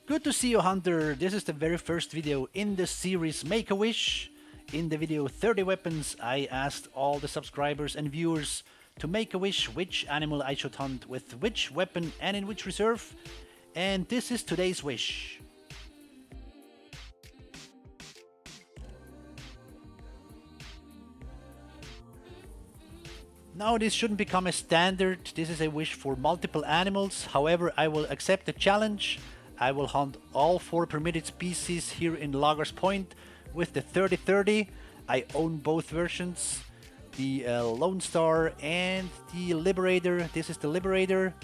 Good to see you, Hunter. This is the very first video in the series Make-A-Wish. In the video 30 Weapons, I asked all the subscribers and viewers to make a wish which animal I should hunt with which weapon and in which reserve. And this is today's wish. Now this shouldn't become a standard. This is a wish for multiple animals. However, I will accept the challenge. I will hunt all 4 permitted species here in Loggers Point with the 30-30. I own both versions, the Lone Star and the Liberator. This is the Liberator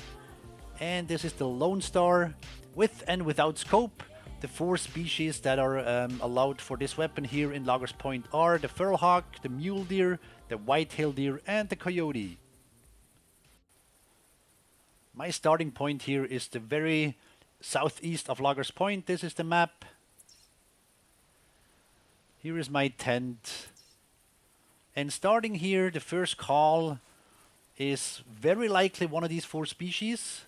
and this is the Lone Star with and without scope. The 4 species that are allowed for this weapon here in Loggers Point are the Feral Hog, the Mule Deer, the White-tailed Deer and the Coyote. My starting point here is the very southeast of Loggers Point. This is the map. Here is my tent. And starting here, the first call is very likely one of these 4 species.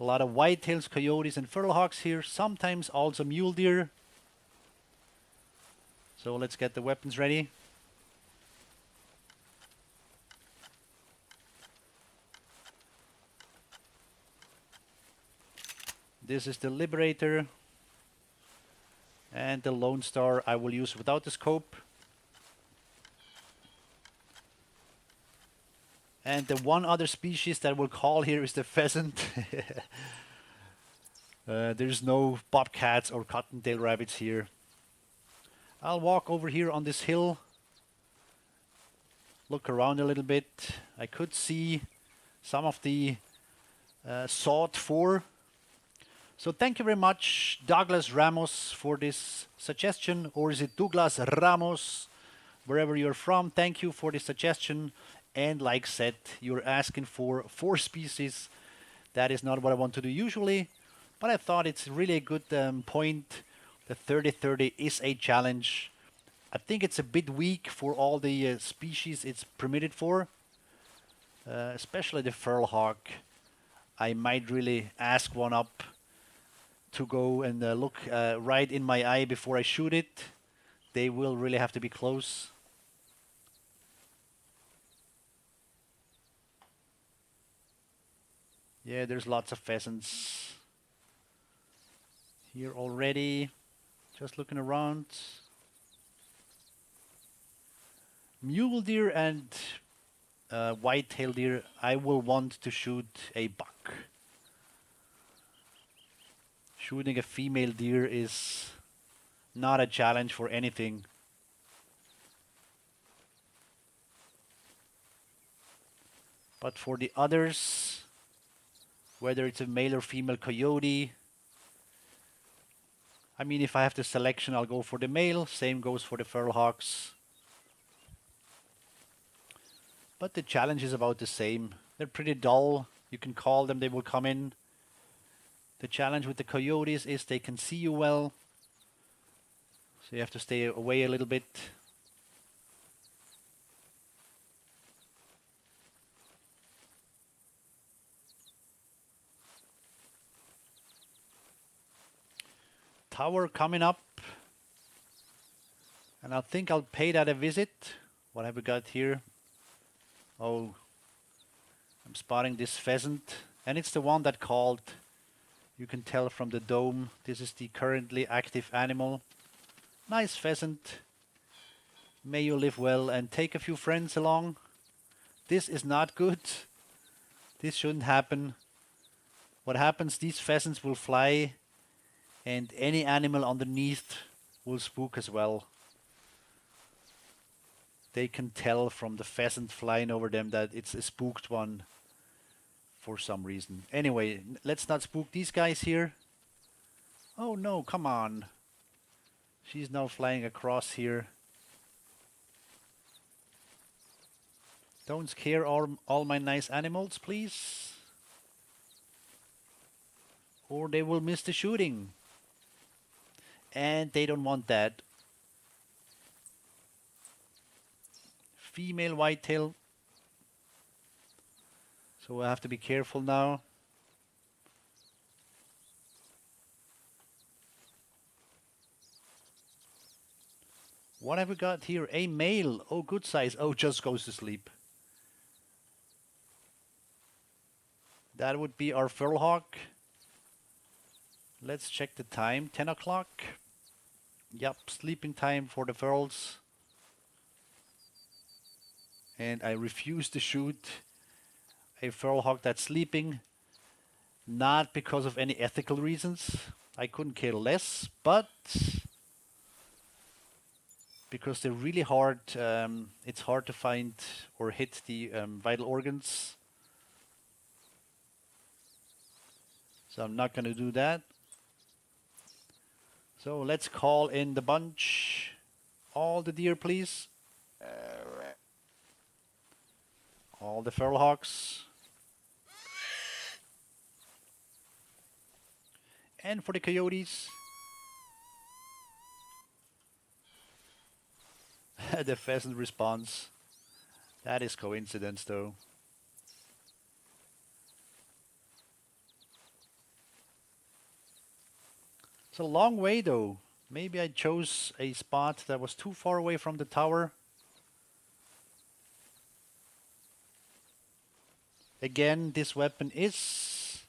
A lot of whitetails, coyotes, and feral hogs here. Sometimes also mule deer. So let's get the weapons ready. This is the Liberator. And the Lone Star I will use without the scope. And the one other species that we'll call here is the pheasant. There's no bobcats or cottontail rabbits here. I'll walk over here on this hill. Look around a little bit. I could see some of the sought for. So thank you very much, Douglas Ramos, for this suggestion. Or is it Douglas Ramos? Wherever you're from, thank you for this suggestion. And like said, you're asking for 4 species. That is not what I want to do usually, but I thought it's really a good point. The 30-30 is a challenge. I think it's a bit weak for all the species it's permitted for, especially the feral hog. I might really ask one up to go and look right in my eye before I shoot it. They will really have to be close. Yeah, there's lots of pheasants here already. Just looking around. Mule deer and white-tailed deer, I will want to shoot a buck. Shooting a female deer is not a challenge for anything. But for the others, whether it's a male or female coyote, I mean, if I have the selection, I'll go for the male. Same goes for the feral hogs. But the challenge is about the same. They're pretty dull. You can call them, they will come in. The challenge with the coyotes is they can see you well. So you have to stay away a little bit. Tower coming up. And I think I'll pay that a visit. What have we got here? Oh, I'm spotting this pheasant. And it's the one that called. You can tell from the dome, this is the currently active animal. Nice pheasant. May you live well and take a few friends along. This is not good. This shouldn't happen. What happens, these pheasants will fly and any animal underneath will spook as well. They can tell from the pheasant flying over them that it's a spooked one. For some reason. Anyway, let's not spook these guys here. Oh no, come on. She's now flying across here. Don't scare all my nice animals, please. Or they will miss the shooting. And they don't want that. Female whitetail. So I have to be careful now. What have we got here? A male. Oh, good size. Oh, just goes to sleep. That would be our feral hog. Let's check the time. 10 o'clock. Yep, sleeping time for the ferals. And I refuse to shoot a feral hog that's sleeping. Not because of any ethical reasons. I couldn't care less, but because they're really hard. It's hard to find or hit the vital organs. So I'm not going to do that. So let's call in the bunch. All the deer, please. All the feral hogs. And for the coyotes. The pheasant responds. That is coincidence, though. It's a long way, though. Maybe I chose a spot that was too far away from the tower. Again, this weapon is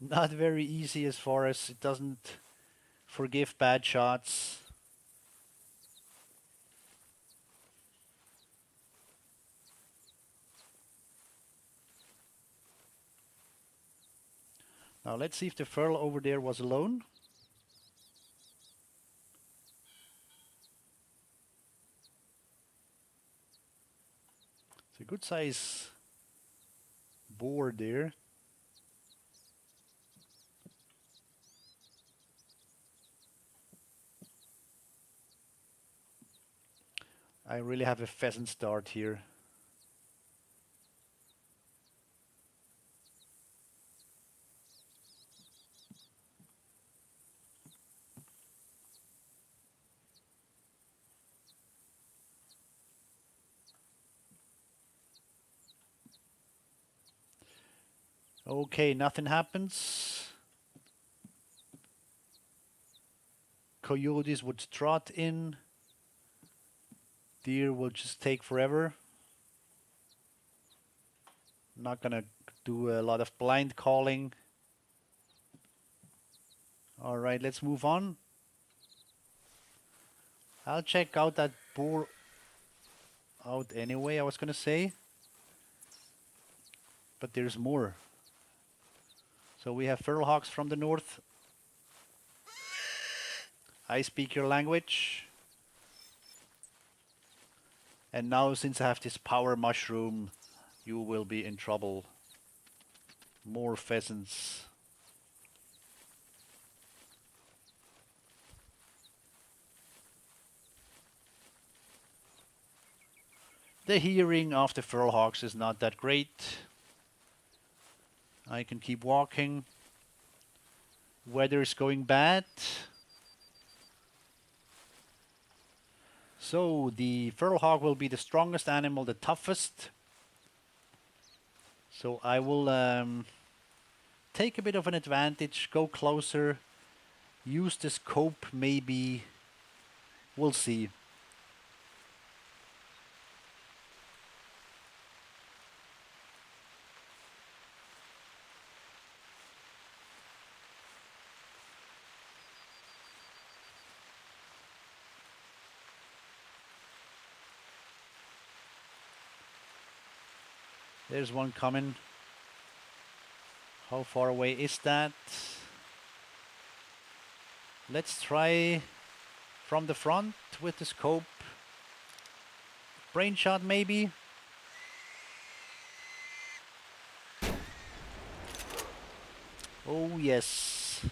not very easy as far as it doesn't forgive bad shots. Now let's see if the feral over there was alone. It's a good size boar there. I really have a pheasant start here. Okay, nothing happens. Coyotes would trot in. Deer will just take forever. Not gonna do a lot of blind calling. All right, let's move on. I'll check out that boar out anyway, I was gonna say. But there's more. So we have feral hogs from the north. I speak your language. And now, since I have this power mushroom, you will be in trouble. More pheasants. The hearing of the feral hogs is not that great. I can keep walking. Weather is going bad. So the feral hog will be the strongest animal, the toughest. So I will take a bit of an advantage, go closer, use the scope maybe. We'll see. There's one coming. How far away is that? Let's try from the front with the scope. Brain shot maybe. Oh yes.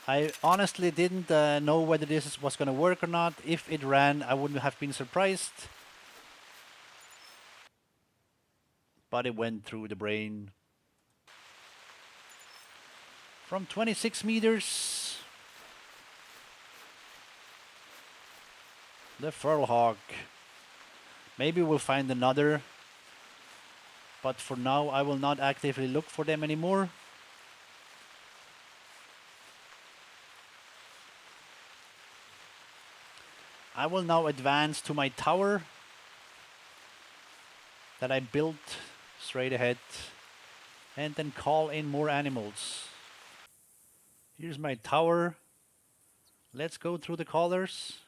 I honestly didn't know whether this was gonna work or not. If it ran, I wouldn't have been surprised. But it went through the brain. From 26 meters. The feral hog. Maybe we'll find another. But for now, I will not actively look for them anymore. I will now advance to my tower that I built straight ahead and then call in more animals. Here's my tower. Let's go through the colors.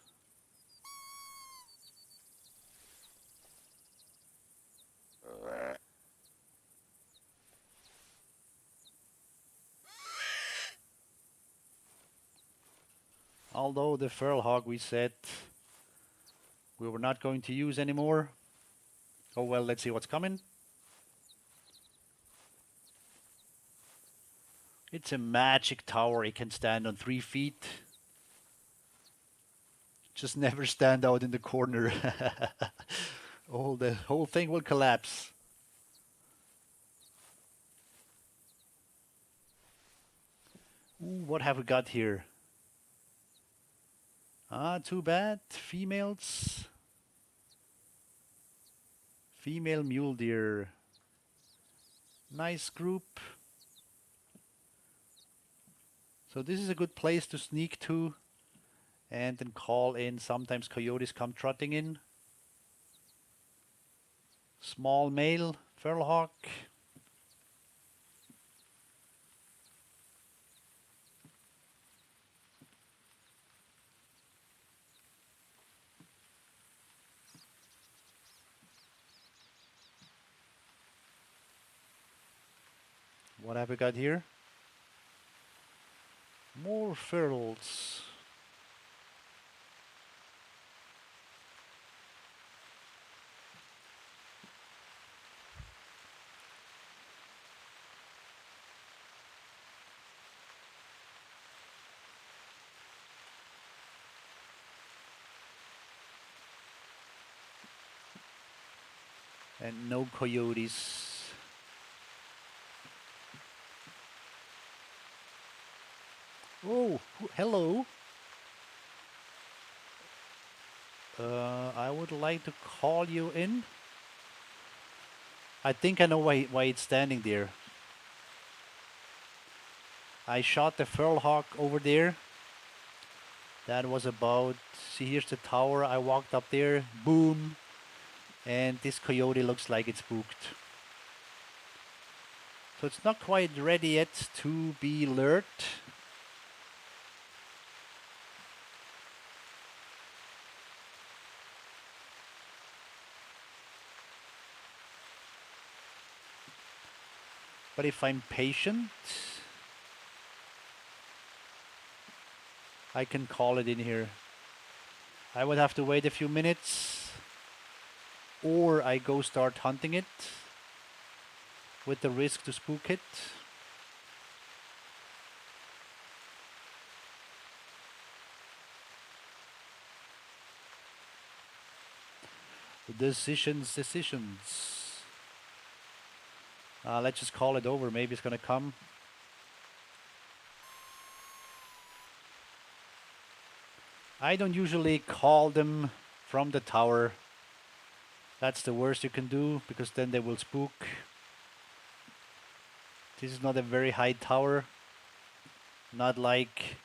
Although the feral hog we said we were not going to use anymore. Oh well, let's see what's coming. It's a magic tower. It can stand on 3 feet. Just never stand out in the corner. Oh, the whole thing will collapse. Ooh, what have we got here? Ah, too bad. Females. Female mule deer. Nice group. So this is a good place to sneak to and then call in. Sometimes coyotes come trotting in. Small male feral hawk. What have we got here? More ferals. And no coyotes. Oh, hello. I would like to call you in. I think I know why it's standing there. I shot the feral hawk over there. That was about, see, here's the tower. I walked up there, boom, and this coyote looks like it's spooked. So it's not quite ready yet to be lured. But if I'm patient, I can call it in here. I would have to wait a few minutes, or I go start hunting it with the risk to spook it. Decisions. Let's just call it over. Maybe it's gonna come. I don't usually call them from the tower. That's the worst you can do, because then they will spook. This is not a very high tower. Not like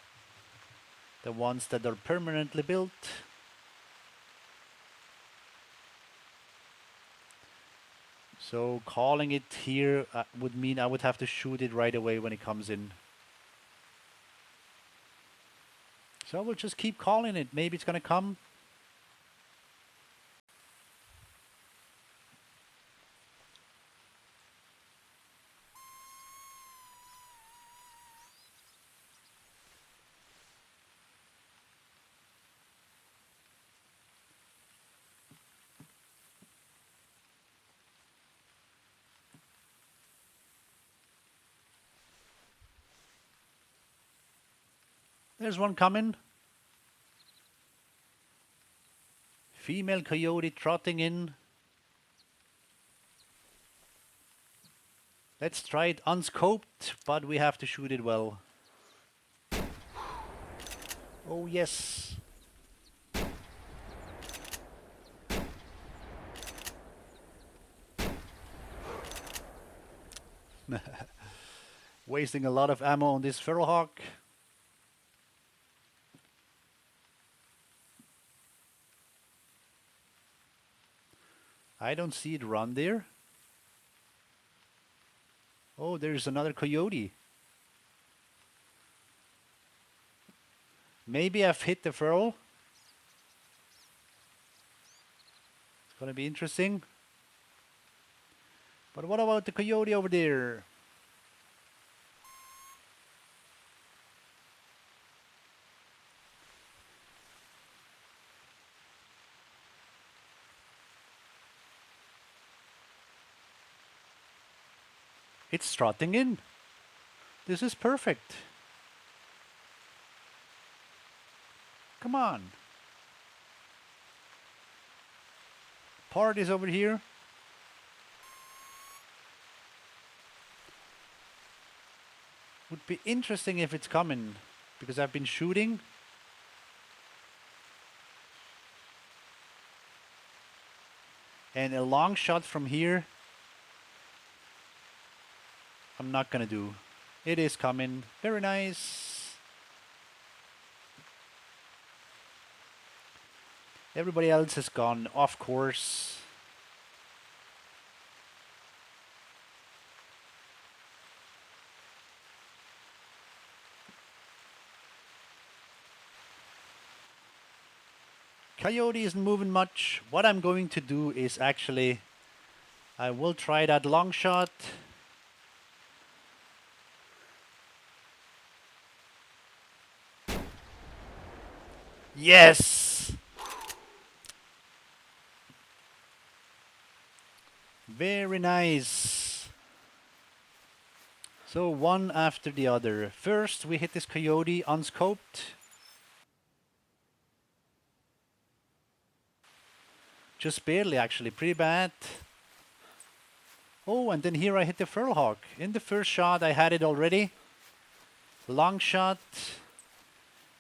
the ones that are permanently built. So calling it here would mean I would have to shoot it right away when it comes in. So we'll just keep calling it. Maybe it's gonna come. There's one coming. Female coyote trotting in. Let's try it unscoped, but we have to shoot it well. Oh yes. Wasting a lot of ammo on this feral hawk. I don't see it run there. Oh, there's another coyote. Maybe I've hit the furrow. It's gonna be interesting. But what about the coyote over there? It's trotting in. This is perfect. Come on. Party's over here. Would be interesting if it's coming, because I've been shooting. And a long shot from here, I'm not gonna do. It is coming. Very nice. Everybody else has gone off course. Coyote isn't moving much. What I'm going to do is actually, I will try that long shot. Yes! Very nice. So one after the other. First we hit this coyote unscoped. Just barely actually, pretty bad. Oh, and then here I hit the feral hog. In the first shot I had it already. Long shot.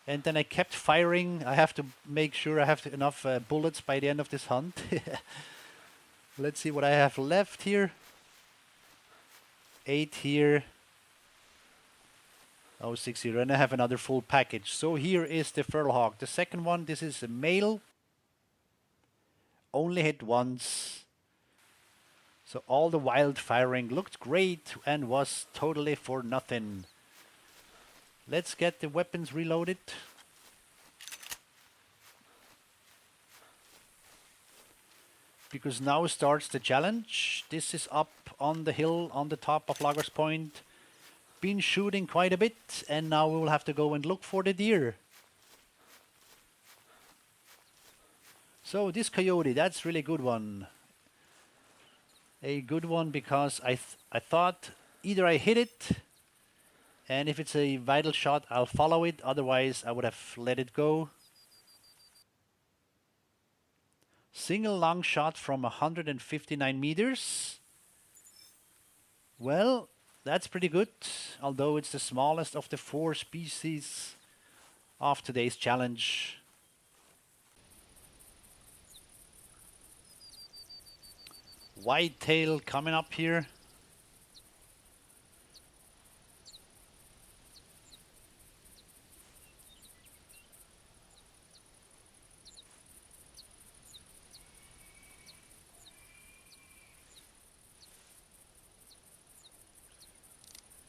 And then I kept firing. I have to make sure I have enough bullets by the end of this hunt. Let's see what I have left here. 8 here. Oh, 6 here. And I have another full package. So here is the feral hog. The second one, this is a male. Only hit once. So all the wild firing looked great and was totally for nothing. Let's get the weapons reloaded. Because now starts the challenge. This is up on the hill on the top of Loggers Point. Been shooting quite a bit, and now we will have to go and look for the deer. So this coyote, that's really good one. A good one because I thought either I hit it, and if it's a vital shot, I'll follow it. Otherwise, I would have let it go. Single long shot from 159 meters. Well, that's pretty good, although it's the smallest of the 4 species of today's challenge. Whitetail coming up here.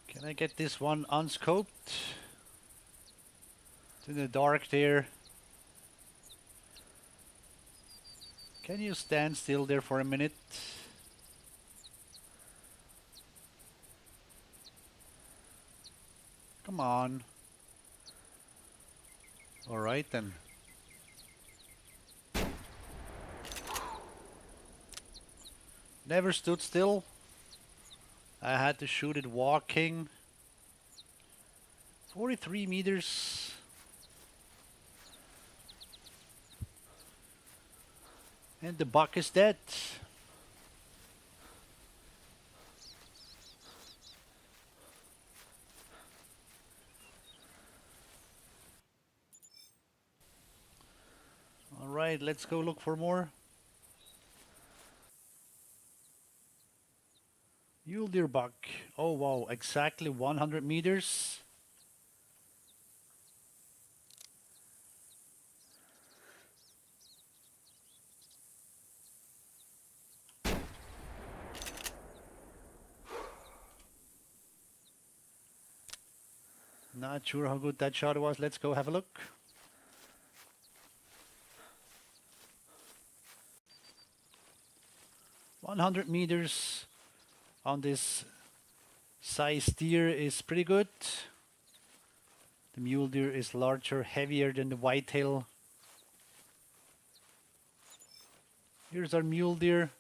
Can I get this one unscoped? It's in the dark there. Can you stand still there for a minute? Come on. All right then. Never stood still. I had to shoot it walking. 43 meters. And the buck is dead. All right, let's go look for more. Mule deer buck. Oh wow, exactly 100 meters. Not sure how good that shot was. Let's go have a look. "100 meters on this size deer is pretty good. The mule deer is larger, heavier than the whitetail. Here's our mule deer.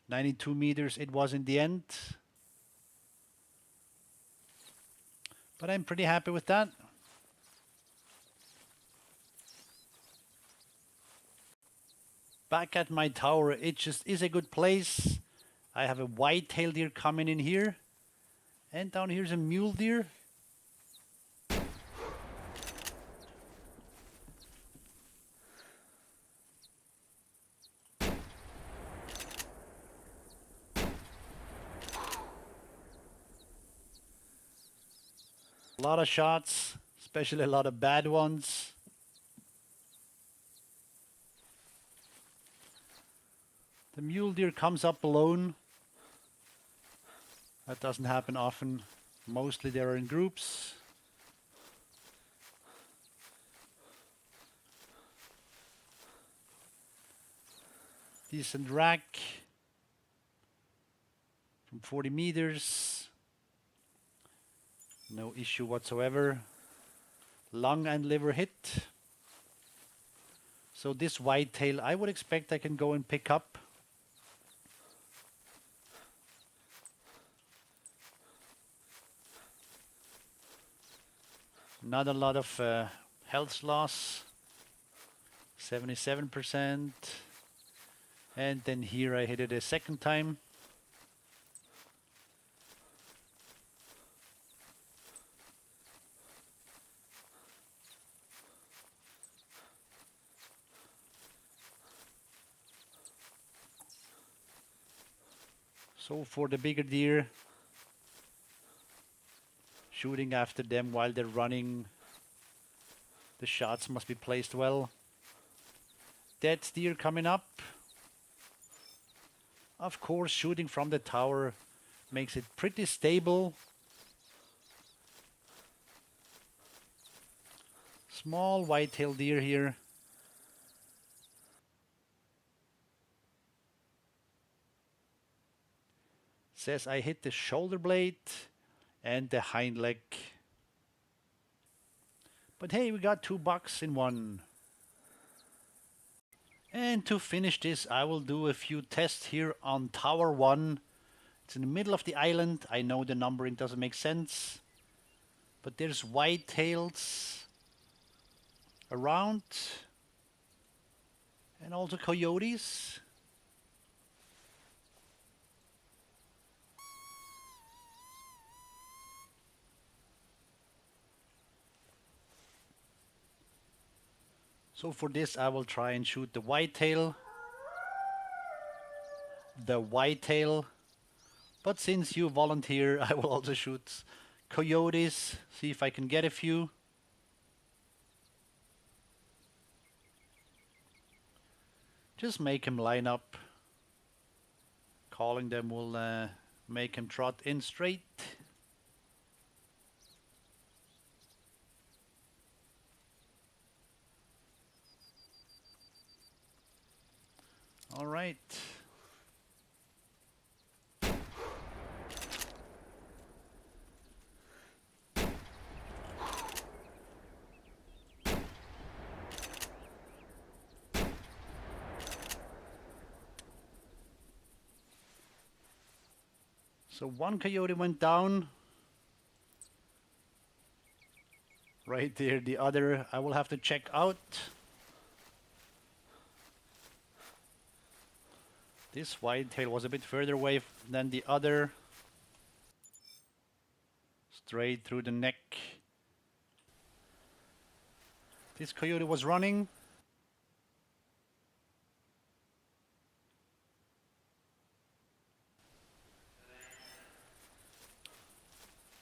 92 meters it was in the end. But I'm pretty happy with that. Back at my tower, it just is a good place. I have a white-tailed deer coming in here. And down here's a mule deer. A lot of shots, especially a lot of bad ones. The mule deer comes up alone. That doesn't happen often. Mostly they're in groups. Decent rack from 40 meters. No issue whatsoever. Lung and liver hit. So this whitetail, I would expect I can go and pick up. Not a lot of health loss. 77%. And then here I hit it a second time. So for the bigger deer, shooting after them while they're running, the shots must be placed well. Dead deer coming up. Of course, shooting from the tower makes it pretty stable. Small white-tailed deer here. Says I hit the shoulder blade and the hind leg. But hey, we got $2 in one. And to finish this, I will do a few tests here on Tower 1. It's in the middle of the island. I know the numbering doesn't make sense. But there's whitetails around. And also coyotes. So for this I will try and shoot the whitetail. But since you volunteer, I will also shoot coyotes, see if I can get a few. Just make him line up. Calling them will make him trot in straight. All right. So one coyote went down. Right there, the other I will have to check out. This whitetail was a bit further away than the other. Straight through the neck. This coyote was running.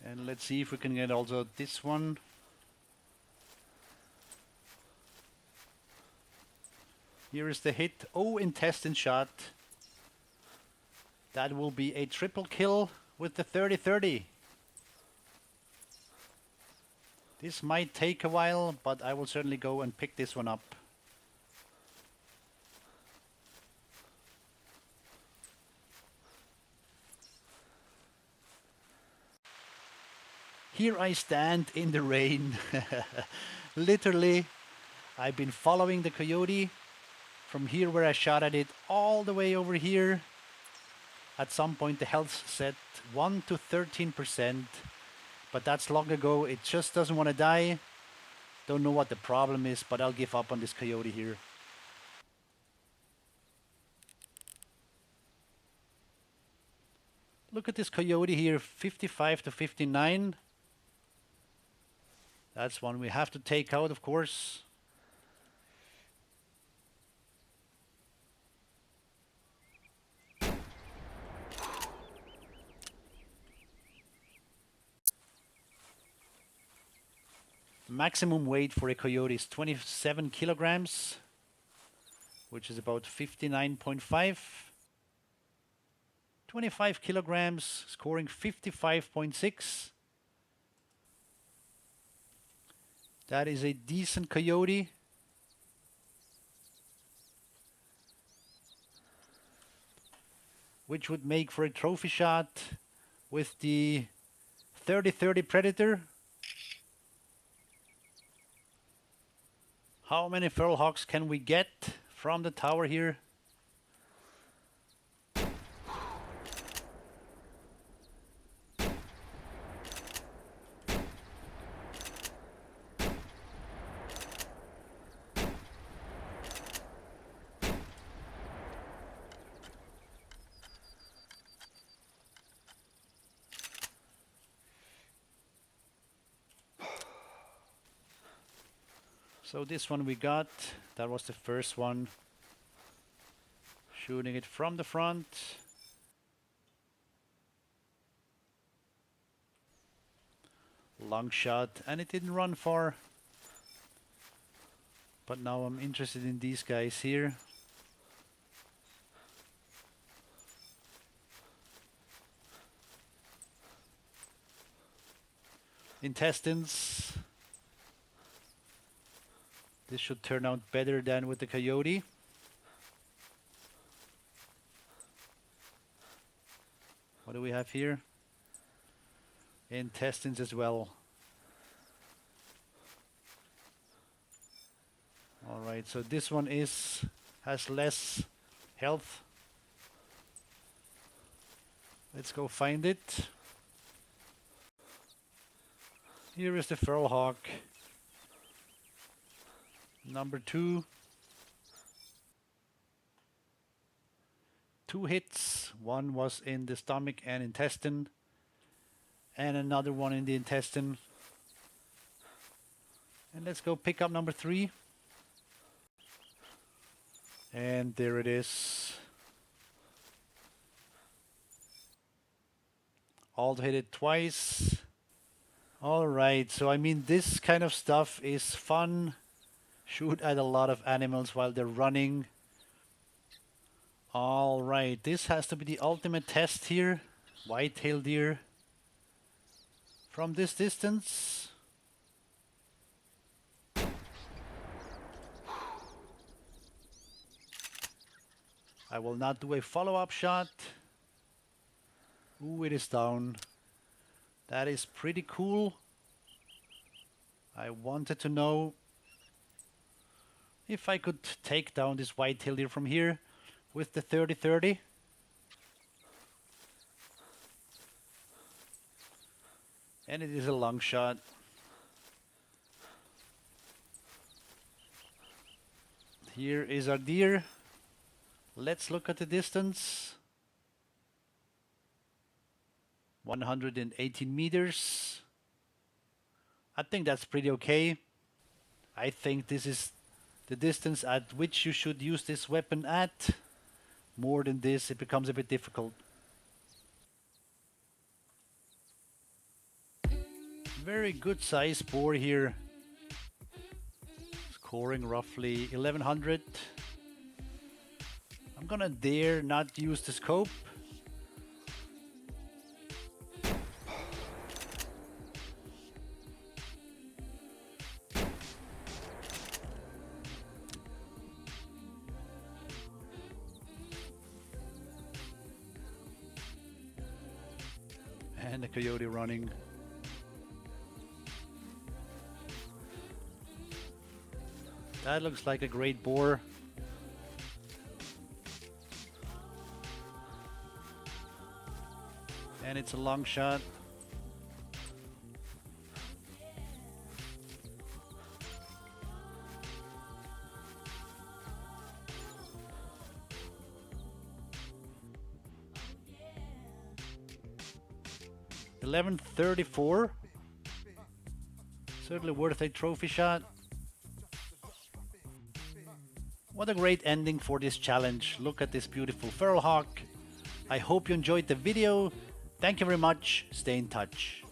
And let's see if we can get also this one. Here is the hit. Oh, intestine shot. That will be a triple kill with the 30-30. This might take a while, but I will certainly go and pick this one up. Here I stand in the rain. Literally, I've been following the coyote from here where I shot at it all the way over here. At some point the health set 1 to 13%, but that's long ago. It just doesn't want to die. Don't know what the problem is, but I'll give up on this coyote here. Look at this coyote here, 55 to 59. That's one we have to take out, of course. Maximum weight for a coyote is 27 kilograms, which is about 59.5. 25 kilograms, scoring 55.6. That is a decent coyote. Which would make for a trophy shot with the 30-30 Predator. How many feral hogs can we get from the tower here? So this one we got, that was the first one. Shooting it from the front. Long shot, and it didn't run far. But now I'm interested in these guys here. Intestines. This should turn out better than with the coyote. What do we have here? Intestines as well. All right, so this one has less health. Let's go find it. Here is the feral hog. Number 2. 2 hits. One was in the stomach and intestine, and another one in the intestine. And let's go pick up number 3. And there it is. Alt hit it twice. Alright, so I mean this kind of stuff is fun. Shoot at a lot of animals while they're running. Alright, this has to be the ultimate test here. White-tailed deer. From this distance. I will not do a follow-up shot. Ooh, it is down. That is pretty cool. I wanted to know if I could take down this white-tailed deer from here with the 30-30. And it is a long shot. Here is our deer. Let's look at the distance. 118 meters. I think that's pretty okay. I think this is the distance at which you should use this weapon at. More than this, it becomes a bit difficult. Very good size boar here. Scoring roughly 1100. I'm gonna dare not use the scope. And the coyote running. That looks like a great boar. And it's a long shot. $11.34. Certainly worth a trophy shot. What a great ending for this challenge. Look at this beautiful feral hawk. I hope you enjoyed the video. Thank you very much. Stay in touch.